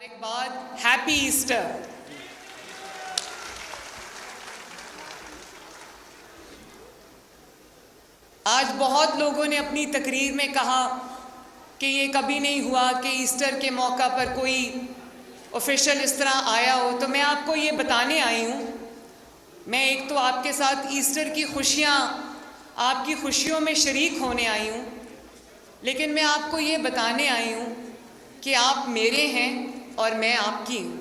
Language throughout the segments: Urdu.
بعد ہیپی ایسٹر. آج بہت لوگوں نے اپنی تقریر میں کہا کہ یہ کبھی نہیں ہوا کہ ایسٹر کے موقع پر کوئی آفیشل اس طرح آیا ہو. تو میں آپ کو یہ بتانے آئی ہوں، میں ایک تو آپ کے ساتھ ایسٹر کی خوشیاں، آپ کی خوشیوں میں شریک ہونے آئی ہوں، لیکن میں آپ کو یہ بتانے آئی ہوں کہ آپ میرے ہیں اور میں آپ کی ہوں.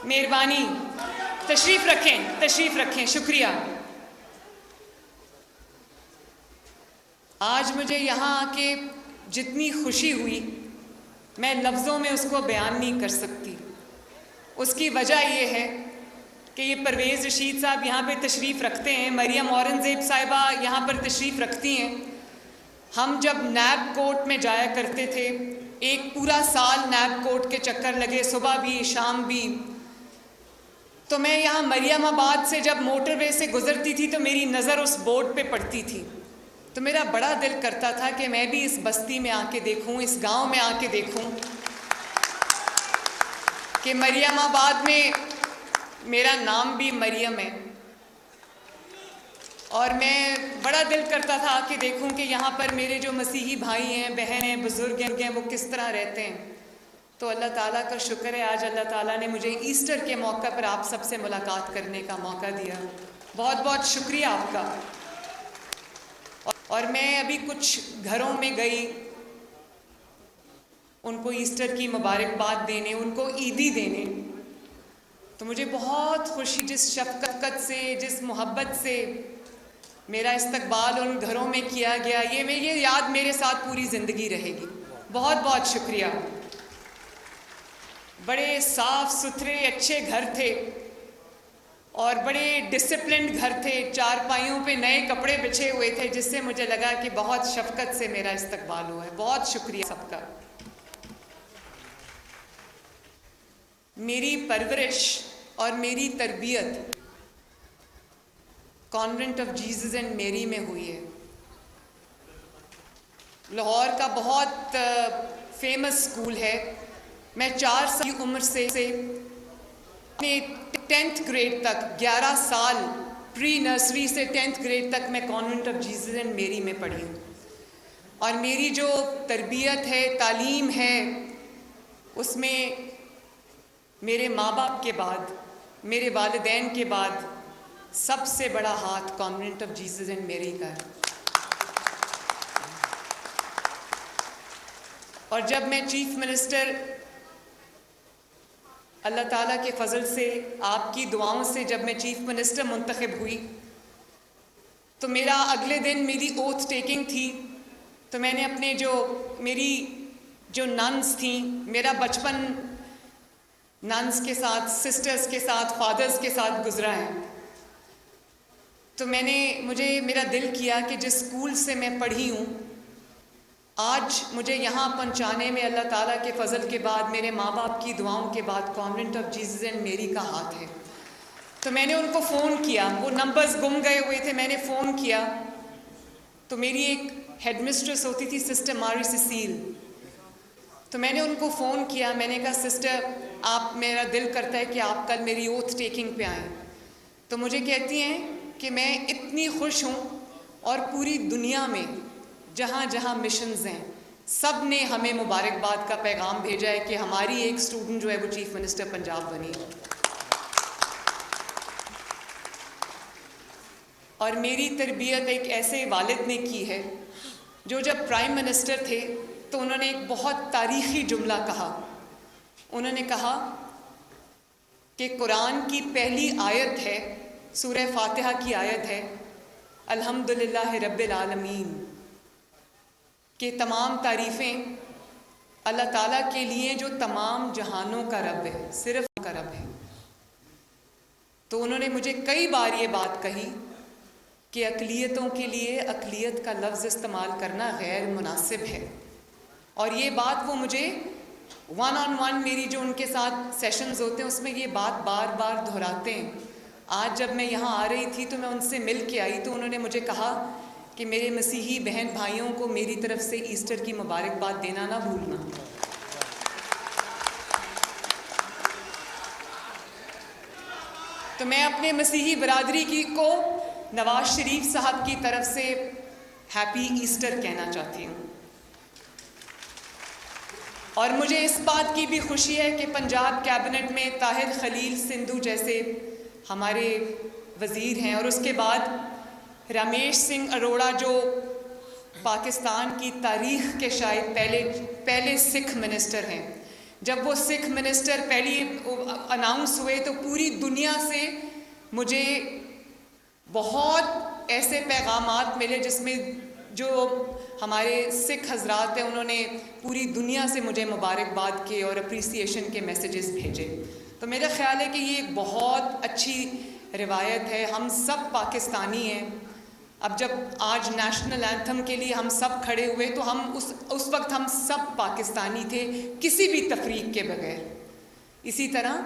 مہربانی تشریف رکھیں. شکریہ. آج مجھے یہاں آ کے جتنی خوشی ہوئی میں لفظوں میں اس کو بیان نہیں کر سکتی. اس کی وجہ یہ ہے کہ یہ پرویز رشید صاحب یہاں پہ تشریف رکھتے ہیں، مریم اورنگزیب صاحبہ یہاں پر تشریف رکھتی ہیں. ہم جب نیب کورٹ میں جایا کرتے تھے، ایک پورا سال نیب کورٹ کے چکر لگے، صبح بھی شام بھی. تو میں یہاں مریم آباد سے جب موٹر وے سے گزرتی تھی تو میری نظر اس بورڈ پہ پڑتی تھی، تو میرا بڑا دل کرتا تھا کہ میں بھی اس بستی میں آ کے دیکھوں، اس گاؤں میں آ کے دیکھوں کہ مریم آباد میں میرا نام بھی مریم ہے. اور میں بڑا دل کرتا تھا آ کے دیکھوں کہ یہاں پر میرے جو مسیحی بھائی ہیں، بہن ہیں، بزرگ ہیں، وہ کس طرح رہتے ہیں. تو اللہ تعالیٰ کا شکر ہے، آج اللہ تعالیٰ نے مجھے ایسٹر کے موقع پر آپ سب سے ملاقات کرنے کا موقع دیا. بہت بہت شکریہ آپ کا. اور میں ابھی کچھ گھروں میں گئی ان کو ایسٹر کی مبارکباد دینے، ان کو عیدی دینے. تو مجھے بہت خوشی، جس شفقت سے، جس محبت سے میرا استقبال ان گھروں میں کیا گیا، یہ یاد میرے ساتھ پوری زندگی رہے گی. بہت بہت شکریہ. بڑے صاف ستھرے اچھے گھر تھے اور بڑے ڈسپلنڈ گھر تھے. چارپائیوں پہ نئے کپڑے بچھے ہوئے تھے، جس سے مجھے لگا کہ بہت شفقت سے میرا استقبال ہوا ہے. بہت شکریہ سب کا. میری پرورش اور میری تربیت کانوینٹ آف جیزس اینڈ میری میں ہوئی ہے. لاہور کا بہت فیمس اسکول ہے. میں 4 سال کی عمر سے اپنے 10th گریڈ تک، 11 سال پری نرسری سے 10th گریڈ تک میں کانوینٹ آف جیزس اینڈ میری میں پڑھی ہوں. اور میری جو تربیت ہے، تعلیم ہے، اس میں میرے ماں باپ کے بعد، میرے والدین کے بعد سب سے بڑا ہاتھ کانوینٹ آف جیزس اینڈ میری کا ہے. اور جب میں چیف منسٹر، اللہ تعالیٰ کے فضل سے، آپ کی دعاؤں سے جب میں چیف منسٹر منتخب ہوئی تو میرا اگلے دن میری اوتھ ٹیکنگ تھی. تو میں نے اپنے میری جو ننس تھیں، میرا بچپن ننس کے ساتھ، سسٹرز کے ساتھ، فادرز کے ساتھ گزرا ہے. تو میرا دل کیا کہ جس اسکول سے میں پڑھی ہوں، آج مجھے یہاں پہنچانے میں اللہ تعالیٰ کے فضل کے بعد، میرے ماں باپ کی دعاؤں کے بعد کانوینٹ آف جیزس اینڈ میری کا ہاتھ ہے. تو میں نے ان کو فون کیا، وہ نمبرز گم گئے ہوئے تھے. میں نے فون کیا تو میری ایک ہیڈ مسٹریس ہوتی تھی، سسٹر ماری سیسیل. تو میں نے ان کو فون کیا. میں نے کہا سسٹر، میرا دل کرتا ہے کہ آپ کل میری اوتھ ٹیکنگ پہ آئیں. تو مجھے کہتی ہیں کہ میں اتنی خوش ہوں، اور پوری دنیا میں جہاں جہاں مشنز ہیں سب نے ہمیں مبارکباد کا پیغام بھیجا ہے کہ ہماری ایک اسٹوڈنٹ جو ہے وہ چیف منسٹر پنجاب بنی. اور میری تربیت ایک ایسے والد نے کی ہے جو جب پرائم منسٹر تھے تو انہوں نے ایک بہت تاریخی جملہ کہا. انہوں نے کہا کہ قرآن کی پہلی آیت ہے، سورہ فاتحہ کی آیت ہے، الحمدللہ رب العالمین، کہ تمام تعریفیں اللہ تعالیٰ کے لیے جو تمام جہانوں کا رب ہے، صرف کا رب ہے. تو انہوں نے مجھے کئی بار یہ بات کہی کہ اقلیتوں کے لیے اقلیت کا لفظ استعمال کرنا غیر مناسب ہے. اور یہ بات وہ مجھے 1-on-1 میری جو ان کے ساتھ سیشنز ہوتے ہیں اس میں یہ بات بار بار دہراتے ہیں. آج جب میں یہاں آ رہی تھی تو میں ان سے مل کے آئی تو انہوں نے مجھے کہا کہ میرے مسیحی بہن بھائیوں کو میری طرف سے ایسٹر کی مبارکباد دینا نہ بھولنا۔ تو میں اپنے مسیحی برادری کو نواز شریف صاحب کی طرف سے ہیپی ایسٹر کہنا چاہتی ہوں۔ اور مجھے اس بات کی بھی خوشی ہے کہ پنجاب کیبنٹ میں طاہر خلیل سندھو جیسے ہمارے وزیر ہیں، اور اس کے بعد رمیش سنگھ اروڑا جو پاکستان کی تاریخ کے شاید پہلے سکھ منسٹر ہیں۔ جب وہ سکھ منسٹر پہلی اناؤنس ہوئے تو پوری دنیا سے مجھے بہت ایسے پیغامات ملے جس میں جو ہمارے سکھ حضرات ہیں انہوں نے پوری دنیا سے مجھے مبارکباد کے اور اپریسیشن کے میسیجز بھیجے۔ تو میرا خیال ہے کہ یہ ایک بہت اچھی روایت ہے۔ ہم سب پاکستانی ہیں۔ اب جب آج نیشنل اینتھم کے لیے ہم سب کھڑے ہوئے تو ہم اس وقت ہم سب پاکستانی تھے، کسی بھی تفریق کے بغیر۔ اسی طرح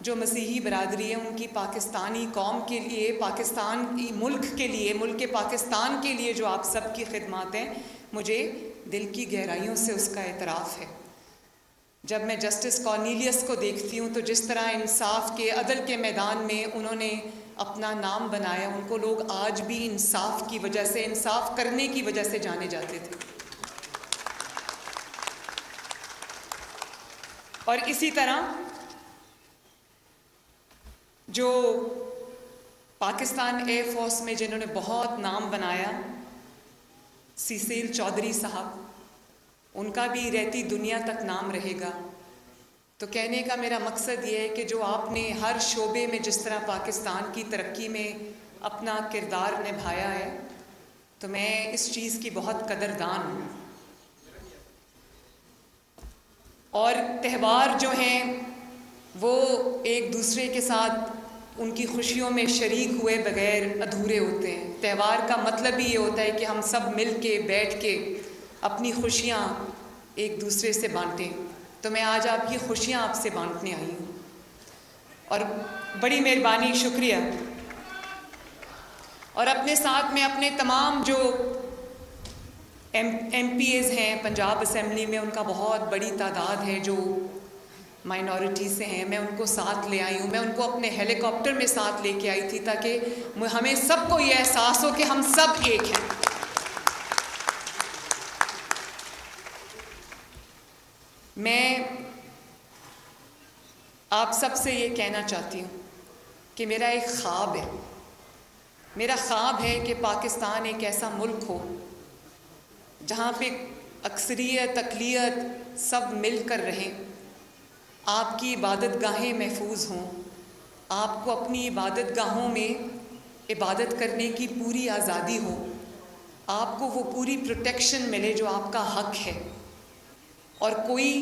جو مسیحی برادری ہے ان کی پاکستانی قوم کے لیے، پاکستانی ملک کے لیے، ملک پاکستان کے لیے جو آپ سب کی خدمات ہیں، مجھے دل کی گہرائیوں سے اس کا اعتراف ہے۔ جب میں جسٹس کارنیلیس کو دیکھتی ہوں تو جس طرح انصاف کے، عدل کے میدان میں انہوں نے اپنا نام بنایا، ان کو لوگ آج بھی انصاف کی وجہ سے، انصاف کرنے کی وجہ سے جانے جاتے تھے۔ اور اسی طرح جو پاکستان ایئر فورس میں جنہوں نے بہت نام بنایا، سیسیل چودھری صاحب، ان کا بھی رہتی دنیا تک نام رہے گا۔ تو کہنے کا میرا مقصد یہ ہے کہ جو آپ نے ہر شعبے میں جس طرح پاکستان کی ترقی میں اپنا کردار نبھایا ہے، تو میں اس چیز کی بہت قدردان ہوں۔ اور تہوار جو ہیں وہ ایک دوسرے کے ساتھ ان کی خوشیوں میں شریک ہوئے بغیر ادھورے ہوتے ہیں۔ تہوار کا مطلب ہی یہ ہوتا ہے کہ ہم سب مل کے بیٹھ کے اپنی خوشیاں ایک دوسرے سے بانٹیں۔ تو میں آج آپ کی خوشیاں آپ سے بانٹنے آئی ہوں، اور بڑی مہربانی، شکریہ۔ اور اپنے ساتھ میں اپنے تمام جو ایم پی ایز ہیں پنجاب اسمبلی میں، ان کا بہت بڑی تعداد ہے جو مائنورٹی سے ہیں، میں ان کو ساتھ لے آئی ہوں۔ میں ان کو اپنے ہیلی کاپٹر میں ساتھ لے کے آئی تھی تاکہ ہمیں سب کو یہ احساس ہو کہ ہم سب ایک ہیں۔ میں آپ سب سے یہ کہنا چاہتی ہوں کہ میرا ایک خواب ہے، میرا خواب ہے کہ پاکستان ایک ایسا ملک ہو جہاں پہ اکثریت اقلیت سب مل کر رہیں، آپ کی عبادت گاہیں محفوظ ہوں، آپ کو اپنی عبادت گاہوں میں عبادت کرنے کی پوری آزادی ہو، آپ کو وہ پوری پروٹیکشن ملے جو آپ کا حق ہے، اور کوئی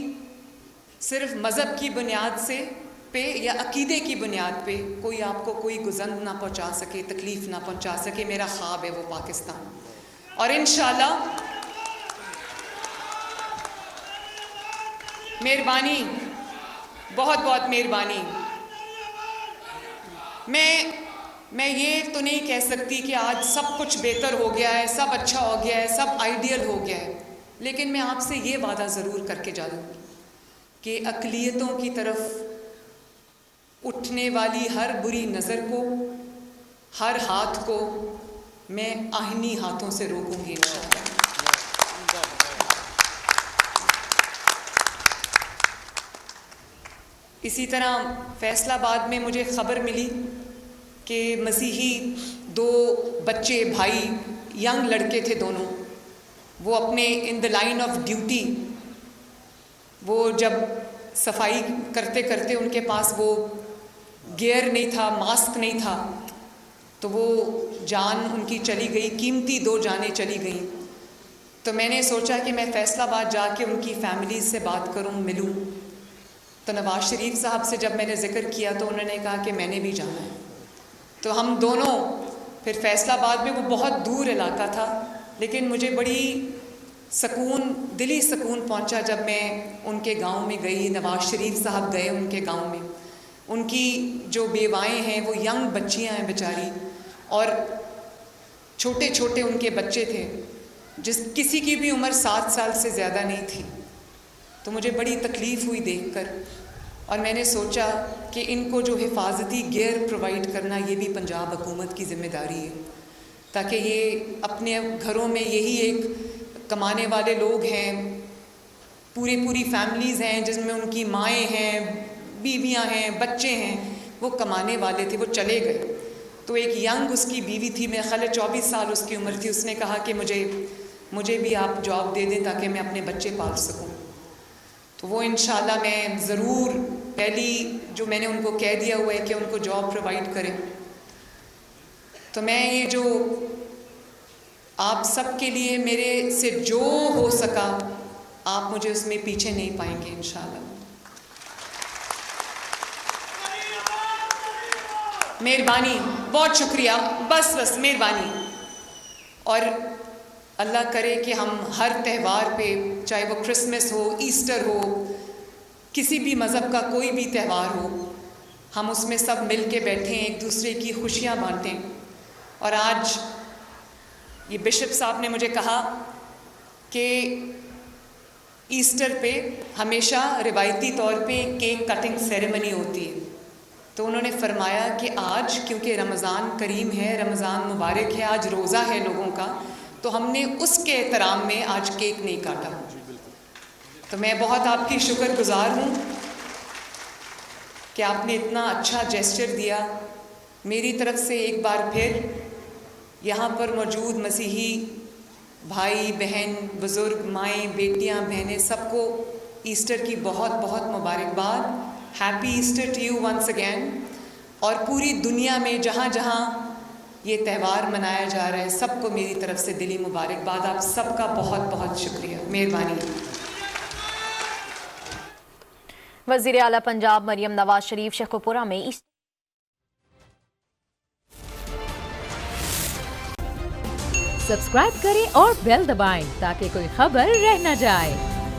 صرف مذہب کی بنیاد سے پہ یا عقیدے کی بنیاد پہ کوئی آپ کو کوئی گزند نہ پہنچا سکے، تکلیف نہ پہنچا سکے۔ میرا خواب ہے وہ پاکستان، اور انشاءاللہ مہربانی، بہت بہت مہربانی۔ میں یہ تو نہیں کہہ سکتی کہ آج سب کچھ بہتر ہو گیا ہے، سب اچھا ہو گیا ہے، سب آئیڈیل ہو گیا ہے، لیکن میں آپ سے یہ وعدہ ضرور کر کے جاؤں کہ اقلیتوں کی طرف اٹھنے والی ہر بری نظر کو، ہر ہاتھ کو میں آہنی ہاتھوں سے روکوں گی انشاءاللہ۔ اسی طرح فیصل آباد میں مجھے خبر ملی کہ مسیحی 2 بچے، بھائی، ینگ لڑکے تھے دونوں، وہ اپنے ان دا لائن آف ڈیوٹی، وہ جب صفائی کرتے کرتے ان کے پاس وہ گیئر نہیں تھا، ماسک نہیں تھا، تو وہ جان ان کی چلی گئی، قیمتی 2 جانیں چلی گئیں۔ تو میں نے سوچا کہ میں فیصل آباد جا کے ان کی فیملیز سے بات کروں، ملوں۔ تو نواز شریف صاحب سے جب میں نے ذکر کیا تو انہوں نے کہا کہ میں نے بھی جانا ہے۔ تو ہم دونوں پھر فیصل آباد میں، وہ بہت دور علاقہ تھا، لیکن مجھے بڑی سکون، دلی سکون پہنچا جب میں ان کے گاؤں میں گئی۔ نواز شریف صاحب گئے ان کے گاؤں میں، ان کی جو بیوائیں ہیں وہ ینگ بچیاں ہیں بیچاری، اور چھوٹے چھوٹے ان کے بچے تھے، کسی کی بھی عمر 7 سال سے زیادہ نہیں تھی. تو مجھے بڑی تکلیف ہوئی دیکھ کر، اور میں نے سوچا کہ ان کو جو حفاظتی گیئر پرووائڈ کرنا یہ بھی پنجاب حکومت کی ذمہ داری ہے، تاکہ یہ اپنے گھروں میں، یہی ایک کمانے والے لوگ ہیں، پوری فیملیز ہیں جن میں ان کی مائیں ہیں، بیویاں ہیں، بچے ہیں، وہ کمانے والے تھے، وہ چلے گئے. تو ایک ینگ اس کی بیوی تھی، میرے خیال ہے 24 سال اس کی عمر تھی. اس نے کہا کہ مجھے بھی آپ جاب دے دیں تاکہ میں اپنے بچے پال سکوں. تو وہ انشاءاللہ میں ضرور، پہلی جو میں نے ان کو کہہ دیا ہوا ہے کہ ان کو جاب پرووائڈ کریں. تو میں یہ جو آپ سب کے لیے میرے سے جو ہو سکا، آپ مجھے اس میں پیچھے نہیں پائیں گے انشاءاللہ. مہربانی، بہت شکریہ، بس مہربانی. اور اللہ کرے کہ ہم ہر تہوار پہ، چاہے وہ کرسمس ہو، ایسٹر ہو، کسی بھی مذہب کا کوئی بھی تہوار ہو، ہم اس میں سب مل کے بیٹھیں، ایک دوسرے کی خوشیاں بانٹیں. اور آج یہ بشپ صاحب نے مجھے کہا کہ ایسٹر پہ ہمیشہ روایتی طور پہ کیک کٹنگ سیریمنی ہوتی ہے. تو انہوں نے فرمایا کہ آج کیونکہ رمضان کریم ہے، رمضان مبارک ہے، آج روزہ ہے لوگوں کا، تو ہم نے اس کے احترام میں آج کیک نہیں کاٹا. تو میں بہت آپ کی شکر گزار ہوں کہ آپ نے اتنا اچھا جیسچر دیا. میری طرف سے ایک بار پھر یہاں پر موجود مسیحی بھائی بہن، بزرگ، مائیں، بیٹیاں، بہنیں، سب کو ایسٹر کی بہت بہت مبارکباد. Happy Easter to you once again. اور پوری دنیا میں جہاں جہاں یہ تہوار منایا جا رہا ہے، سب کو میری طرف سے دلی مبارکباد. آپ سب کا بہت بہت شکریہ، مہربانی. وزیر اعلیٰ پنجاب مریم نواز شریف شیخوپورہ میں سبسکرائب کریں اور بیل دبائیں تاکہ کوئی خبر رہ نہ جائے.